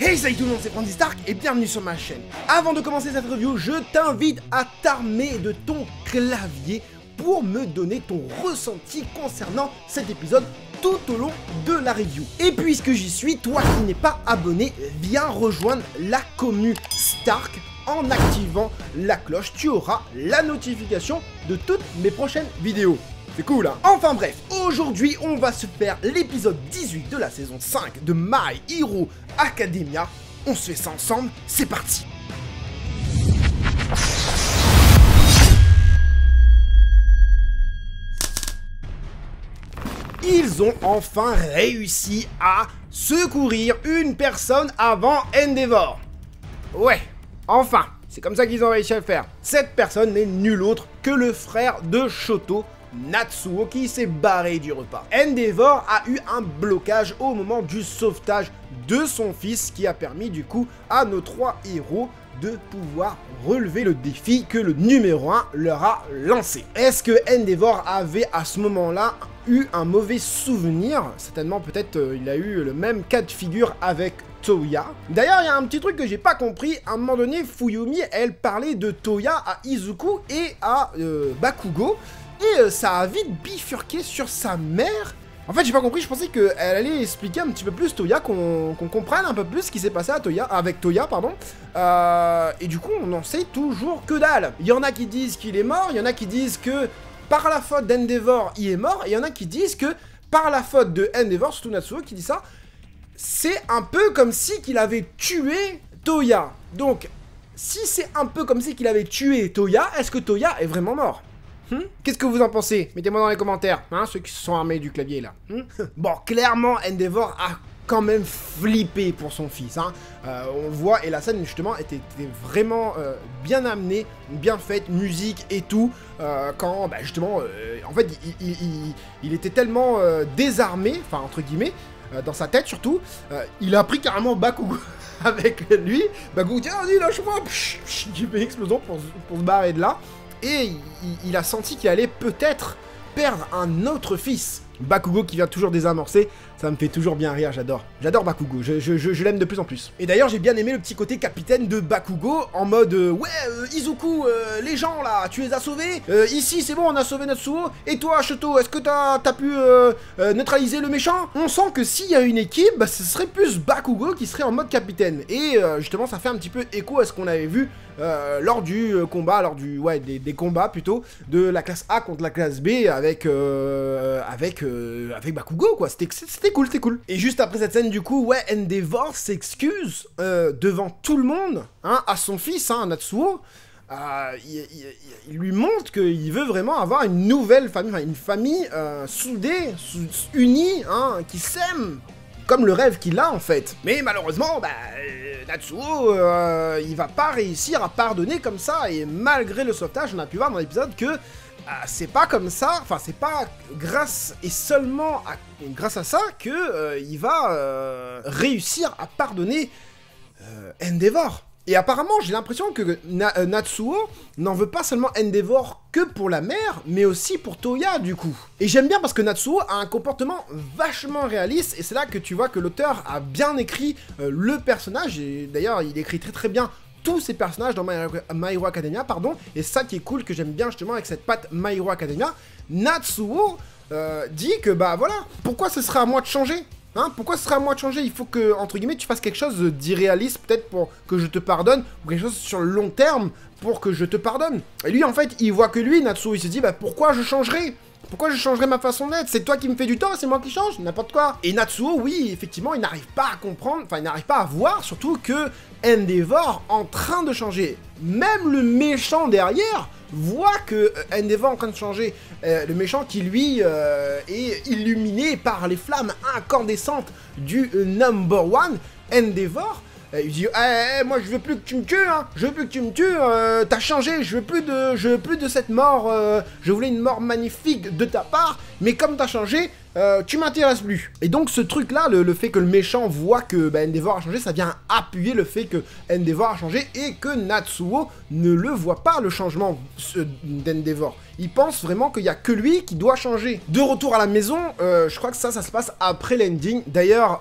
Hey salut tout le monde, c'est Frandy Stark et bienvenue sur ma chaîne. Avant de commencer cette review, je t'invite à t'armer de ton clavier pour me donner ton ressenti concernant cet épisode tout au long de la review. Et puisque j'y suis, toi qui n'es pas abonné, viens rejoindre la commu Stark en activant la cloche. Tu auras la notification de toutes mes prochaines vidéos. C'est cool, hein? Enfin bref, aujourd'hui on va se faire l'épisode 18 de la saison 5 de My Hero Academia. On se fait ça ensemble, c'est parti! Ils ont enfin réussi à secourir une personne avant Endeavor. Ouais, enfin, c'est comme ça qu'ils ont réussi à le faire. Cette personne n'est nul autre que le frère de Shoto, Natsuo, qui s'est barré du repas. Endeavor a eu un blocage au moment du sauvetage de son fils qui a permis du coup à nos trois héros de pouvoir relever le défi que le numéro 1 leur a lancé. Est-ce que Endeavor avait à ce moment-là eu un mauvais souvenir? Certainement, peut-être il a eu le même cas de figure avec Toya. D'ailleurs, il y a un petit truc que j'ai pas compris. À un moment donné, Fuyumi, elle parlait de Toya à Izuku et à Bakugo. Et ça a vite bifurqué sur sa mère. En fait, j'ai pas compris, je pensais qu'elle allait expliquer un petit peu plus Toya, qu'on comprenne un peu plus ce qui s'est passé à Toya, avec Toya, pardon. Et du coup, on n'en sait toujours que dalle. Il y en a qui disent qu'il est mort, il y en a qui disent que par la faute d'Endeavor, il est mort, et il y en a qui disent que par la faute de Endeavor, surtout Natsuo qui dit ça, c'est un peu comme si qu'il avait tué Toya. Donc, si c'est un peu comme si qu'il avait tué Toya, est-ce que Toya est vraiment mort? Qu'est-ce que vous en pensez? Mettez-moi dans les commentaires, hein, ceux qui se sont armés du clavier là. Bon, clairement, Endeavor a quand même flippé pour son fils. Hein. On voit, et la scène justement était vraiment bien amenée, bien faite, musique et tout. Quand bah, justement, en fait, il était tellement désarmé, enfin entre guillemets, dans sa tête surtout, il a pris carrément Bakugo avec lui. Bakugo dit, vas-y, lâche-moi, il fait une explosion pour se barrer de là. Et il a senti qu'il allait peut-être perdre un autre fils. Bakugo qui vient toujours désamorcer, ça me fait toujours bien rire, j'adore. J'adore Bakugo, je l'aime de plus en plus. Et d'ailleurs, j'ai bien aimé le petit côté capitaine de Bakugo, en mode ouais, Izuku, les gens là, tu les as sauvés. Ici, c'est bon, on a sauvé Natsuo. Et toi, Shoto, est-ce que t'as pu neutraliser le méchant? On sent que s'il y a une équipe, bah, ce serait plus Bakugo qui serait en mode capitaine. Et justement, ça fait un petit peu écho à ce qu'on avait vu lors du combat, des combats plutôt, de la classe A contre la classe B avec Bakugo, quoi. C'était cool, c'était cool. Et juste après cette scène, du coup, ouais, Endeavor s'excuse devant tout le monde, hein, à son fils, hein, Natsuo. Il lui montre qu'il veut vraiment avoir une nouvelle famille, enfin, une famille soudée, unie, hein, qui s'aime. Comme le rêve qu'il a en fait. Mais malheureusement, bah, Natsuo, il va pas réussir à pardonner comme ça. Et malgré le sauvetage, on a pu voir dans l'épisode que c'est pas comme ça, enfin c'est pas grâce et seulement grâce à ça que il va réussir à pardonner Endeavor. Et apparemment, j'ai l'impression que Natsuo n'en veut pas seulement Endeavor que pour la mère, mais aussi pour Toya, du coup. Et j'aime bien parce que Natsuo a un comportement vachement réaliste, et c'est là que tu vois que l'auteur a bien écrit le personnage, et d'ailleurs, il écrit très très bien tous ces personnages dans My Hero Academia, pardon, et ça qui est cool, que j'aime bien justement avec cette patte My Hero Academia, Natsuo dit que, bah voilà, pourquoi ce serait à moi de changer? Hein, pourquoi ce serait à moi de changer? Il faut que, entre guillemets, tu fasses quelque chose d'irréaliste, peut-être pour que je te pardonne, ou quelque chose sur le long terme pour que je te pardonne. Et lui, en fait, il voit que lui, Natsuo, il se dit, bah pourquoi je changerais? Pourquoi je changerais ma façon d'être? C'est toi qui me fais du tort, c'est moi qui change? N'importe quoi. Et Natsuo, oui, effectivement, il n'arrive pas à comprendre, enfin, il n'arrive pas à voir, surtout que Endeavor en train de changer. Même le méchant derrière voit que Endeavor est en train de changer. Le méchant qui, lui, est illuminé par les flammes incandescentes du number one, Endeavor. Il dit moi je veux plus que tu me tues, hein. Je veux plus que tu me tues, t'as changé, je veux plus de cette mort, je voulais une mort magnifique de ta part, mais comme t'as changé, tu m'intéresses plus. Et donc ce truc là, le fait que le méchant voit que Endeavor a changé, ça vient appuyer le fait que Endeavor a changé et que Natsuo ne le voit pas le changement d'Endeavor. Il pense vraiment qu'il n'y a que lui qui doit changer. De retour à la maison, je crois que ça se passe après l'ending. D'ailleurs,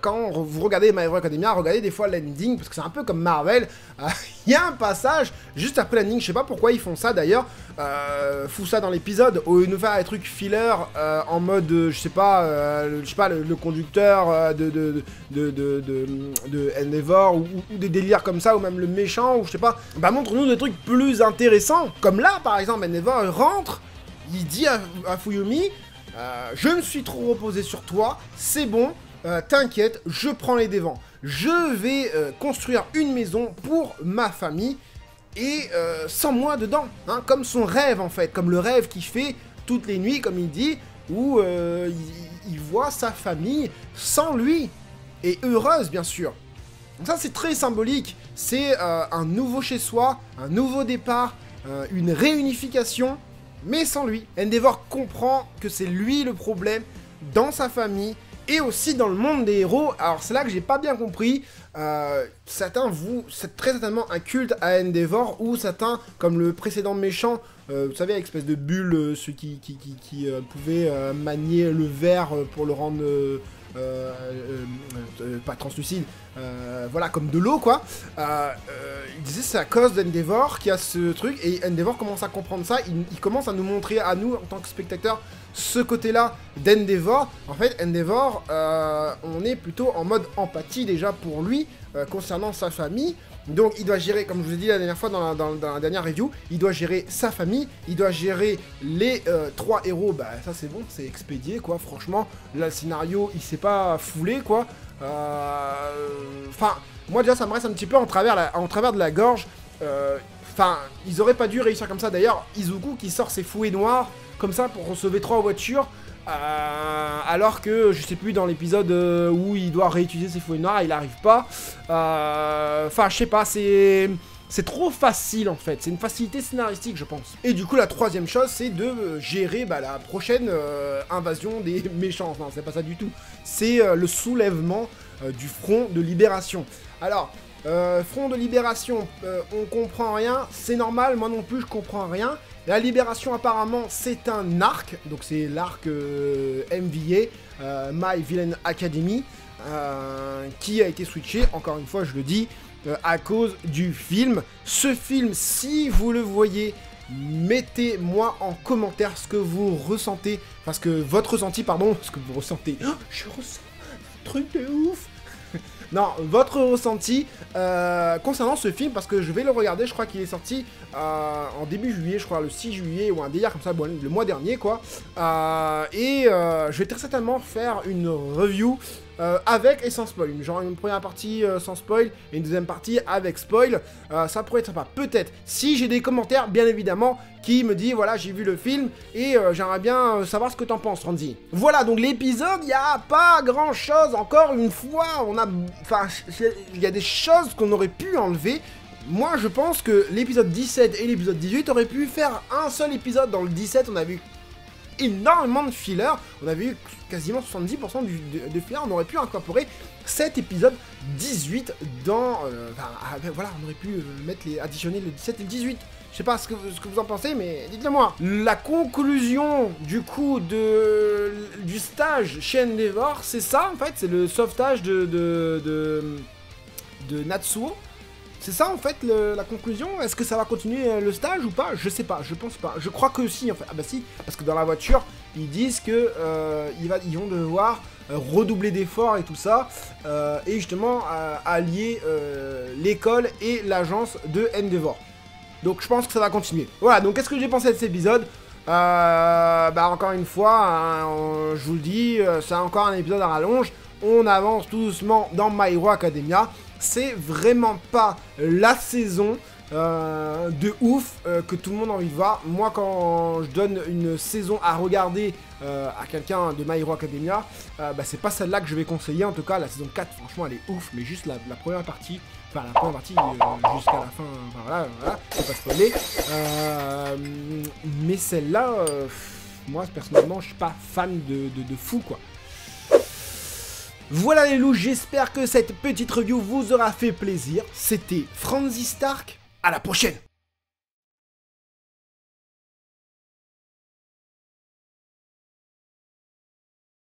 quand vous regardez My Hero Academia, regardez des fois l'ending, parce que c'est un peu comme Marvel. Il y a un passage juste après l'ending, je sais pas pourquoi ils font ça d'ailleurs. Fous ça dans l'épisode, au lieu de nous faire des trucs filler en mode, je sais pas, le conducteur de Endeavor ou des délires comme ça, ou même le méchant, ou je sais pas. Bah montre-nous des trucs plus intéressants. Comme là, par exemple, Endeavor rentre, il dit à Fuyumi, je me suis trop reposé sur toi, c'est bon, t'inquiète, je prends les devants. Je vais construire une maison pour ma famille et sans moi dedans, hein, comme son rêve en fait, comme le rêve qu'il fait toutes les nuits, comme il dit, où il voit sa famille sans lui, et heureuse bien sûr. Donc ça c'est très symbolique, c'est un nouveau chez soi, un nouveau départ, une réunification, mais sans lui. Endeavor comprend que c'est lui le problème dans sa famille, et aussi dans le monde des héros. Alors c'est là que j'ai pas bien compris, certains c'est très certainement un culte à Endeavor, ou certains, comme le précédent méchant, vous savez, espèce de bulle, ceux qui pouvaient manier le verre pour le rendre pas translucide, voilà, comme de l'eau quoi. Il disait c'est à cause d'Endeavor qui a ce truc, et Endeavor commence à comprendre ça, il commence à nous montrer à nous en tant que spectateurs ce côté-là d'Endeavor. En fait, Endeavor, on est plutôt en mode empathie déjà pour lui, concernant sa famille. Donc il doit gérer, comme je vous ai dit la dernière fois dans la dernière review, il doit gérer sa famille, il doit gérer les 3 héros, bah ça c'est bon, c'est expédié quoi, franchement, là le scénario il s'est pas foulé quoi. Enfin, moi déjà ça me reste un petit peu en travers de la gorge, enfin, ils auraient pas dû réussir comme ça. D'ailleurs, Izuku qui sort ses fouets noirs comme ça pour sauver 3 voitures, alors que, je sais plus, dans l'épisode où il doit réutiliser ses fouets noirs, il arrive pas. Enfin, je sais pas, c'est trop facile en fait, c'est une facilité scénaristique je pense. Et du coup la troisième chose c'est de gérer la prochaine invasion des méchants. Non, c'est pas ça du tout, c'est le soulèvement du front de libération. Alors, front de libération, on comprend rien, c'est normal, moi non plus je comprends rien. La libération apparemment c'est un arc, donc c'est l'arc MVA, My Villain Academy, qui a été switché, encore une fois je le dis, à cause du film. Ce film, si vous le voyez, mettez-moi en commentaire ce que vous ressentez, parce que votre ressenti, pardon, ce que vous ressentez, oh, je ressens un truc de ouf. Non, votre ressenti concernant ce film, parce que je vais le regarder, je crois qu'il est sorti en début juillet, je crois le 6 juillet ou un délire comme ça, bon, le mois dernier quoi. Je vais très certainement faire une review avec et sans spoil, genre une première partie sans spoil et une deuxième partie avec spoil. Ça pourrait être sympa, peut-être, si j'ai des commentaires bien évidemment qui me disent voilà j'ai vu le film et j'aimerais bien savoir ce que t'en penses Randy. Voilà, donc l'épisode, il n'y a pas grand chose, encore une fois, il y a des choses qu'on aurait pu enlever. Moi je pense que l'épisode 17 et l'épisode 18 auraient pu faire un seul épisode. Dans le 17 on a vu énormément de fillers, on avait eu quasiment 70% de fillers, on aurait pu incorporer cet épisode 18 dans... voilà, on aurait pu additionner le 17 et le 18. Je sais pas ce que vous en pensez, mais dites-le moi. La conclusion du coup du stage chez Endeavor, c'est ça en fait, c'est le sauvetage de Natsuo. C'est ça en fait la conclusion. Est-ce que ça va continuer le stage ou pas? Je sais pas, je pense pas. Je crois que si en fait. Ah bah si, parce que dans la voiture, ils disent que ils vont devoir redoubler d'efforts et tout ça, et justement allier l'école et l'agence de Endeavor. Donc je pense que ça va continuer. Voilà, donc qu'est-ce que j'ai pensé de cet épisode? Encore une fois, hein, je vous le dis, c'est encore un épisode à rallonge. On avance tout doucement dans My Hero Academia. C'est vraiment pas la saison de ouf que tout le monde a envie de voir. Moi, quand je donne une saison à regarder à quelqu'un de My Hero Academia, c'est pas celle-là que je vais conseiller. En tout cas, la saison 4, franchement, elle est ouf. Mais juste la première partie, enfin la première partie jusqu'à la fin, enfin voilà, c'est pas spoilé. Mais celle-là... moi, personnellement, je suis pas fan de fou, quoi. Voilà les loups, j'espère que cette petite review vous aura fait plaisir. C'était Franzy Stark, à la prochaine.